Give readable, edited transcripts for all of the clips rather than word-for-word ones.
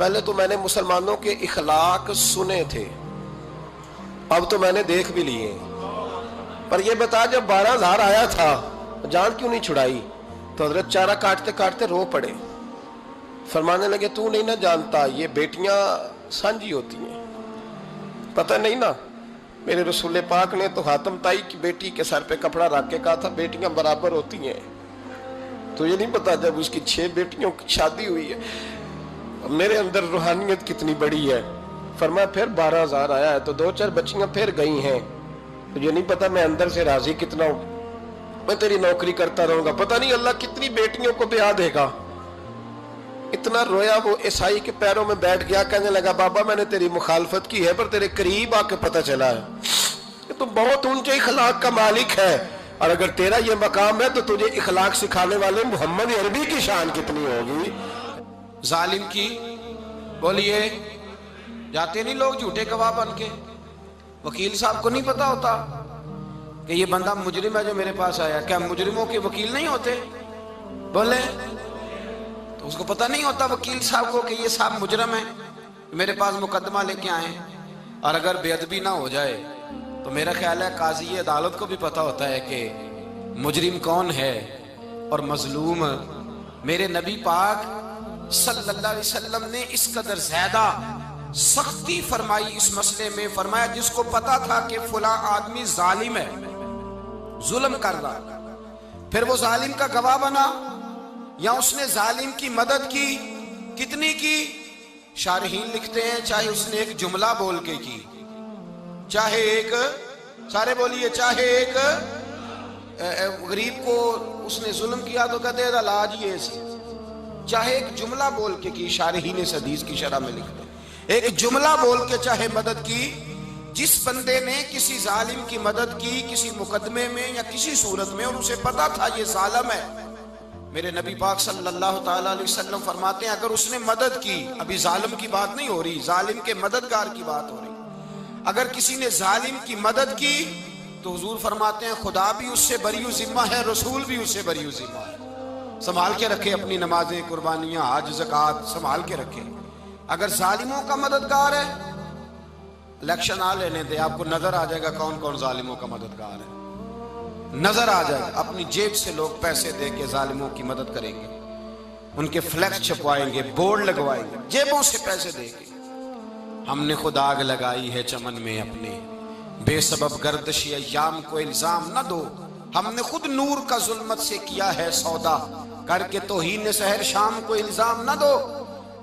پہلے تو میں نے مسلمانوں کے اخلاق سنے تھے، اب تو میں نے دیکھ بھی لیے، پر یہ بتا جب 12,000 آیا تھا جان کیوں نہیں چھڑائی؟ تو حضرت چارہ کاٹتے کاٹتے رو پڑے، فرمانے لگے تو نہیں نہ جانتا یہ بیٹیاں سانجی ہوتی ہیں، پتہ نہیں نا؟ میرے رسول پاک نے تو حاتم تائی کی بیٹی کے سر پہ کپڑا رکھ کے کہا تھا بیٹیاں برابر ہوتی ہیں، تو یہ نہیں پتا جب اس کی 6 بیٹیوں کی شادی ہوئی ہے میرے اندر روحانیت کتنی بڑی ہے۔ فرمایا پھر 12,000 آیا ہے تو 2-4 بچیاں پھر گئی ہیں، تو یہ نہیں پتا میں اندر سے راضی کتنا ہوں، میں تیری نوکری کرتا رہوں گا، پتہ نہیں اللہ کتنی بیٹیوں کو بیاہ دے گا۔ اتنا رویا وہ عیسائی کے پیروں میں بیٹھ گیا، کہنے لگا بابا میں نے تیری مخالفت کی ہے پر تیرے قریب آ کے پتہ چلا ہے کہ تو بہت اونچے اخلاق کا مالک ہے، اور اگر تیرا یہ مقام ہے تو تجھے اخلاق سکھانے والے محمد عربی کی شان کتنی ہوگی۔ ظالم کی بولیے جاتے نہیں لوگ جھوٹے گواہ بن کے، وکیل صاحب کو نہیں پتا ہوتا کہ یہ بندہ مجرم ہے جو میرے پاس آیا، کیا مجرموں کے وکیل نہیں ہوتے؟ بولے تو اس کو پتہ نہیں ہوتا وکیل صاحب کو کہ یہ صاحب مجرم ہے، میرے پاس مقدمہ لے کے آئے، اور اگر بے ادبی نہ ہو جائے تو میرا خیال ہے قاضی عدالت کو بھی پتہ ہوتا ہے کہ مجرم کون ہے اور مظلوم۔ میرے نبی پاک صلی اللہ علیہ وسلم نے اس قدر زیادہ سختی فرمائی اس مسئلے میں، فرمایا جس کو پتا تھا کہ فلاں آدمی ظالم ہے، ظلم کر رہا، پھر وہ ظالم کا گواہ بنا یا اس نے ظالم کی مدد کی، کتنی کی؟ شارحین لکھتے ہیں چاہے اس نے ایک جملہ بول کے کی، چاہے ایک، سارے بولیے، چاہے ایک غریب کو اس نے ظلم کیا تو کہتے ہیں علاج یہ سی، چاہے ایک جملہ بول کے کی، شارحین اس حدیث کی شرح میں لکھتے ہیں ایک جملہ بول کے چاہے مدد کی، جس بندے نے کسی ظالم کی مدد کی کسی مقدمے میں یا کسی صورت میں اور اسے پتا تھا یہ ظالم ہے، میرے نبی پاک صلی اللہ تعالیٰ علیہ وسلم فرماتے ہیں اگر اس نے مدد کی، ابھی ظالم کی بات نہیں ہو رہی، ظالم کے مددگار کی بات ہو رہی، اگر کسی نے ظالم کی مدد کی تو حضور فرماتے ہیں خدا بھی اس سے بری و ذمہ ہے، رسول بھی اس سے بری و ذمہ ہے۔ سنبھال کے رکھے اپنی نمازیں، قربانیاں، حج، زکوٰۃ سنبھال کے رکھے۔ اگر ظالموں کا مددگار ہے، الیکشن آ لینے دے، آپ کو نظر آ جائے گا کون کون ظالموں کا مددگار ہے، نظر آ جائے گا۔ اپنی جیب سے لوگ پیسے دے کے ظالموں کی مدد کریں گے، ان کے فلیکس چھپوائیں گے، بورڈ لگوائیں گے، جیبوں سے پیسے دے کے۔ ہم نے خود آگ لگائی ہے چمن میں اپنے، بے سبب گردش ایام کو الزام نہ دو، ہم نے خود نور کا ظلمت سے کیا ہے سودا، کر کے توہین سحر شام کو الزام نہ دو۔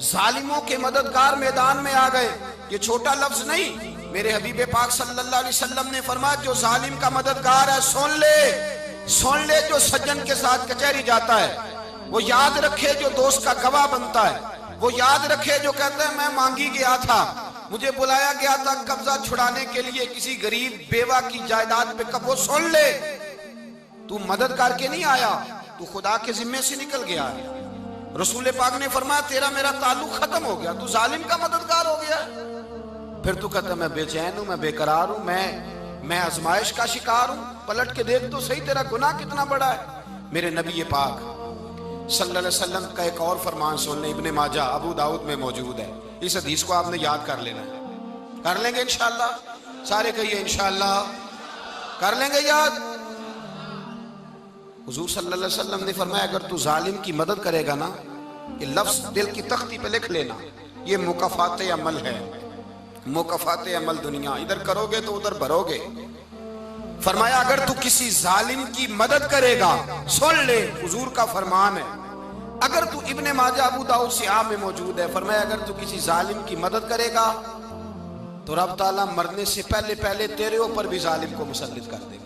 ظالموں کے مددگار میدان میں آ گئے، یہ چھوٹا لفظ نہیں، میرے حبیب پاک صلی اللہ علیہ وسلم نے فرمایا جو ظالم کا مددگار ہے سن لے جو سجن کے ساتھ کچہری جاتا ہے، وہ یاد رکھے جو دوست کا گواہ بنتا ہے، وہ یاد رکھے جو کہتا ہے میں مانگی گیا تھا، مجھے بلایا گیا تھا قبضہ چھڑانے کے لیے کسی غریب بیوہ کی جائیداد پہ، وہ سن لے تو مدد کر کے نہیں آیا، تو خدا کے ذمے سے نکل گیا ہے۔ رسول پاک نے فرمایا تیرا میرا تعلق ختم ہو گیا، تو ظالم کا مددگار ہو گیا۔ پھر تو کہتا ہے میں بے چین ہوں، میں بے قرار ہوں، میں آزمائش کا شکار ہوں، پلٹ کے دیکھ تو صحیح تیرا گناہ کتنا بڑا ہے۔ میرے نبی پاک صلی اللہ علیہ وسلم کا ایک اور فرمان سن لیں، ابن ماجہ ابو داؤد میں موجود ہے، اس حدیث کو آپ نے یاد کر لینا ہے، کر لیں گے انشاءاللہ، سارے کہیے انشاءاللہ، کر لیں گے یاد۔ حضور صلی اللہ علیہ وسلم نے فرمایا اگر تو ظالم کی مدد کرے گا نا، یہ لفظ دل کی تختی پہ لکھ لینا، یہ مکافات عمل ہے، مکافات عمل دنیا، ادھر کرو گے تو ادھر بھرو گے۔ فرمایا اگر تو کسی ظالم کی مدد کرے گا، سن لے حضور کا فرمان ہے، اگر تو ابن ماجہ ابو داؤد سیاہ میں موجود ہے، فرمایا اگر تو کسی ظالم کی مدد کرے گا تو رب تعالیٰ مرنے سے پہلے تیرے اوپر بھی ظالم کو مسلط کر دے گا،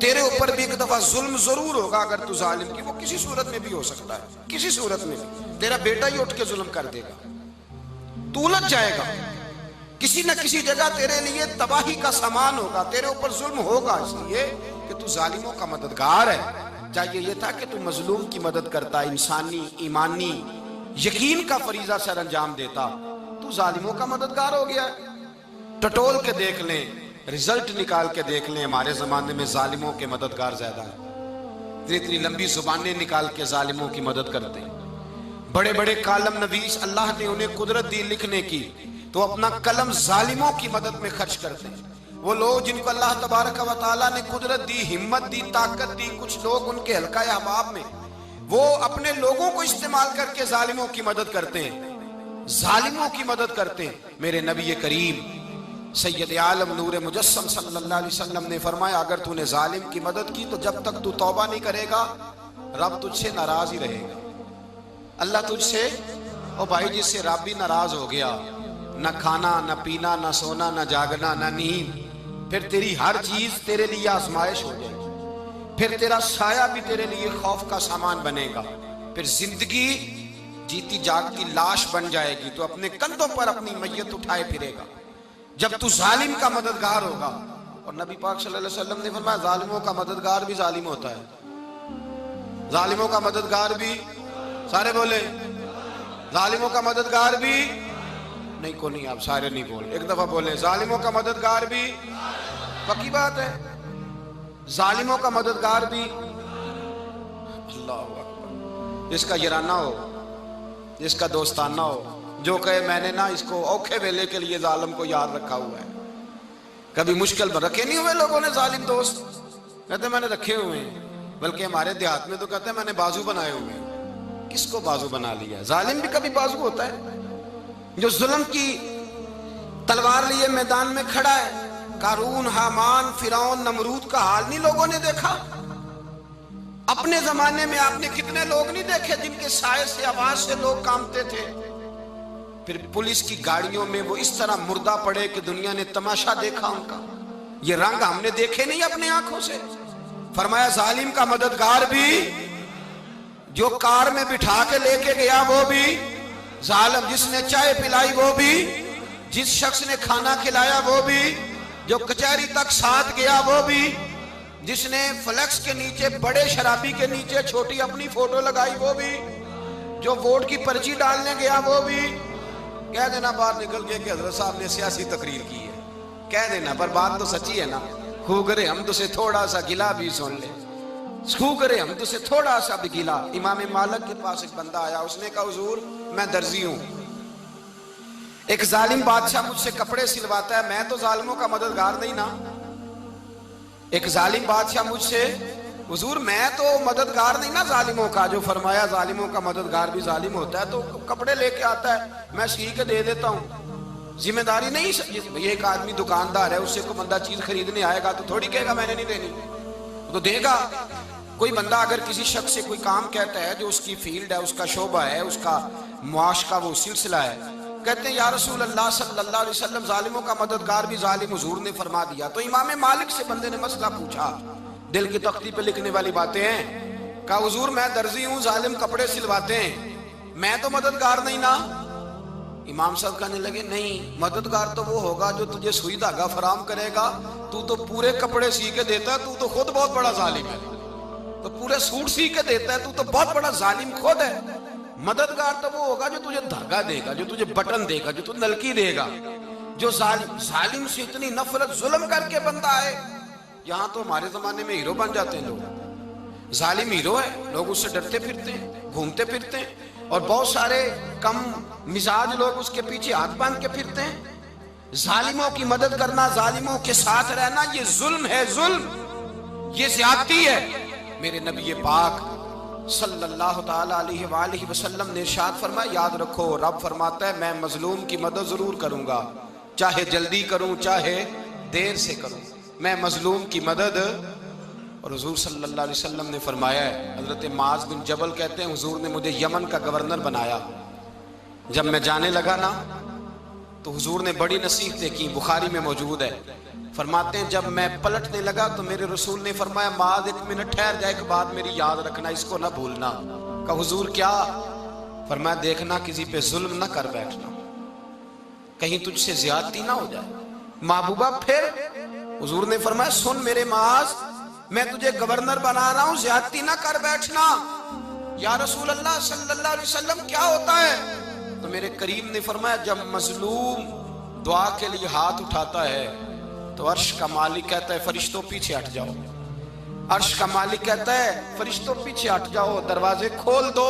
تیرے اوپر بھی ایک دفعہ ظلم ضرور ہوگا اگر تو ظالم کی، وہ کسی صورت میں بھی ہو سکتا ہے، کسی صورت میں بھی تیرا بیٹا ہی اٹھ کے ظلم کر دے گا، تو الجھ جائے گا، کسی نہ کسی جگہ تیرے لیے تباہی کا سامان ہوگا، تیرے اوپر ظلم ہوگا، اس لیے کہ تو ظالموں کا مددگار ہے۔ چاہیے یہ تھا کہ تو مظلوم کی مدد کرتا، انسانی ایمانی یقین کا فریضہ سر انجام دیتا، تو ظالموں کا مددگار ہو گیا۔ ٹٹول کے دیکھ لیں، رزلٹ نکال کے دیکھ لیں، ہمارے زمانے میں ظالموں کے مددگار زیادہ ہیں، اتنی لمبی زبانیں نکال کے ظالموں کی مدد کرتے ہیں۔ بڑے بڑے کالم نویس اللہ نے انہیں قدرت دی لکھنے کی، تو اپنا قلم ظالموں کی مدد میں خرچ کرتے ہیں۔ وہ لوگ جن کو اللہ تبارک و تعالیٰ نے قدرت دی، ہمت دی، طاقت دی، کچھ لوگ ان کے حلقہ احباب میں، وہ اپنے لوگوں کو استعمال کر کے ظالموں کی مدد کرتے ہیں، ظالموں کی مدد کرتے ہیں۔ میرے نبی کریم سید عالم نور مجسم صلی اللہ علیہ وسلم نے فرمایا اگر تو نے ظالم کی مدد کی تو جب تک تو توبہ نہیں کرے گا رب تجھ سے ناراض ہی رہے گا۔ اللہ تجھ سے، او بھائی جس سے رب بھی ناراض ہو گیا، نہ کھانا نہ پینا نہ سونا نہ جاگنا نہ نیند، پھر تیری ہر چیز تیرے لیے آزمائش ہو جائے گی، پھر تیرا سایہ بھی تیرے لیے خوف کا سامان بنے گا، پھر زندگی جیتی جاگتی لاش بن جائے گی، تو اپنے کندھوں پر اپنی میت اٹھائے پھرے گا جب تو ظالم کا مددگار ہوگا۔ اور نبی پاک صلی اللہ علیہ وسلم نے فرمایا ظالموں کا مددگار بھی ظالم ہوتا ہے، ظالموں کا مددگار بھی، سارے بولے ظالموں کا مددگار بھی، نہیں کو نہیں، آپ سارے نہیں بولے، ایک دفعہ بولے ظالموں کا مددگار بھی، پکی بات ہے، ظالموں کا مددگار بھی۔ اللہ اکبر، جس کا یارانہ ہو، جس کا دوستانہ ہو، جو کہے میں نے نا اس کو اوکھے ویلے کے لیے ظالم کو یاد رکھا ہوا ہے۔ کبھی مشکل میں رکھے نہیں ہوئے لوگوں نے ظالم دوست، کہتے ہیں میں نے رکھے ہوئے ہیں، بلکہ ہمارے دیہات میں تو کہتے ہیں میں نے بازو بنائے ہوئے ہیں۔ کس کو بازو بنا لیا؟ ظالم بھی کبھی بازو ہوتا ہے، جو ظلم کی تلوار لیے میدان میں کھڑا ہے۔ قارون، حامان، فرعون، نمرود کا حال نہیں لوگوں نے دیکھا؟ اپنے زمانے میں آپ نے کتنے لوگ نہیں دیکھے جن کے سائے سے، آواز سے لوگ کانپتے تھے؟ پھر پولیس کی گاڑیوں میں وہ اس طرح مردہ پڑے کہ دنیا نے تماشا دیکھا ان کا۔ یہ رنگ ہم نے دیکھے نہیں اپنے آنکھوں سے۔ فرمایا ظالم کا مددگار بھی، جو کار میں بٹھا کے لے کے گیا وہ بھی ظالم، جس نے چائے پلائی وہ بھی، جس شخص نے کھانا کھلایا وہ بھی، جو کچہری تک ساتھ گیا وہ بھی، جس نے فلیکس کے نیچے، بڑے شرابی کے نیچے چھوٹی اپنی فوٹو لگائی وہ بھی، جو ووٹ کی پرچی ڈالنے گیا وہ بھی۔ کہہ دینا باہر نکل کے کہ حضرت صاحب نے سیاسی تقریر کی ہے، کہہ دینا، پر بات تو سچی ہے نا۔ خو کرے ہم تو سے تھوڑا سا گلا بھی سن لے، خو کرے ہم تو سے تھوڑا سا بھی گلا۔ امام مالک کے پاس ایک بندہ آیا، اس نے کہا حضور میں درزی ہوں، ایک ظالم بادشاہ مجھ سے کپڑے سلواتا ہے، میں تو ظالموں کا مددگار نہیں نا۔ ایک ظالم بادشاہ مجھ سے، حضور میں تو مددگار نہیں نا ظالموں کا۔ جو فرمایا ظالموں کا مددگار بھی ظالم ہوتا ہے، تو کپڑے لے کے آتا ہے میں سی کے دے دیتا ہوں، ذمہ داری نہیں۔ یہ ایک آدمی دکاندار ہے، اس سے کوئی بندہ چیز خریدنے آئے گا تو تھوڑی کہے گا میں نے نہیں دینی، تو دے گا۔ کوئی بندہ اگر کسی شخص سے کوئی کام کہتا ہے جو اس کی فیلڈ ہے، اس کا شعبہ ہے، اس کا معاش کا وہ سلسلہ ہے، کہتے ہیں یا رسول اللہ صلی اللہ علیہ وسلم ظالموں کا مددگار بھی ظالم، حضور نے فرما دیا۔ تو امام مالک سے بندے نے مسئلہ پوچھا، دل کی تختی پہ لکھنے والی باتیں ہیں، کہا حضور میں درزی ہوں، ظالم کپڑے سلواتے ہیں، میں تو مددگار نہیں نا۔ امام صاحب کہنے لگے نہیں، مددگار تو وہ ہوگا جو تجھے سوئی دھاگا فراہم کرے گا، تو پورے کپڑے سی کے دیتا ہے، تو خود بہت بڑا ظالم ہے، تو پورے سوٹ سی کے دیتا ہے، تو بہت بڑا ظالم خود ہے۔ مددگار تو وہ ہوگا جو تجھے دھاگا دے گا، جو تجھے بٹن دے گا، جو تجھے نلکی دے گا۔ جو ظالم سے اتنی نفرت ظلم کر کے بندہ ہے، یہاں تو ہمارے زمانے میں ہیرو بن جاتے ہیں لوگ، ظالم ہیرو ہے، لوگ اس سے ڈرتے پھرتے ہیں، گھومتے پھرتے ہیں، اور بہت سارے کم مزاج لوگ اس کے پیچھے ہاتھ باندھ کے پھرتے ہیں۔ ظالموں کی مدد کرنا، ظالموں کے ساتھ رہنا، یہ ظلم ہے، ظلم، یہ زیادتی ہے۔ میرے نبی پاک صلی اللہ تعالی علیہ وآلہ وسلم نے ارشاد فرمایا یاد رکھو، رب فرماتا ہے میں مظلوم کی مدد ضرور کروں گا، چاہے جلدی کروں چاہے دیر سے کروں، میں مظلوم کی مدد۔ اور حضور صلی اللہ علیہ وسلم نے فرمایا ہے، حضرت معاذ بن جبل کہتے ہیں حضور نے مجھے یمن کا گورنر بنایا، جب میں جانے لگا نا تو حضور نے بڑی نصیحتیں کی، بخاری میں موجود ہے، فرماتے ہیں جب میں پلٹنے لگا تو میرے رسول نے فرمایا معاذ ایک منٹ ٹھہر جا، ایک بات میری یاد رکھنا، اس کو نہ بھولنا۔ کہا حضور کیا؟ فرمایا دیکھنا کسی پہ ظلم نہ کر بیٹھنا، کہیں تجھ سے زیادتی نہ ہو جائے۔ محبوبہ پھر حضور نے فرمایا سن میرے معاذ، میں تجھے گورنر بنا رہا ہوں، زیادتی نہ کر بیٹھنا۔ یا رسول اللہ صلی اللہ علیہ وسلم کیا ہوتا ہے؟ تو میرے کریم نے فرمایا جب مظلوم دعا کے لیے ہاتھ اٹھاتا ہے تو عرش کا مالک کہتا ہے فرشتوں پیچھے ہٹ جاؤ، عرش کا مالک کہتا ہے فرشتوں پیچھے ہٹ جاؤ، دروازے کھول دو،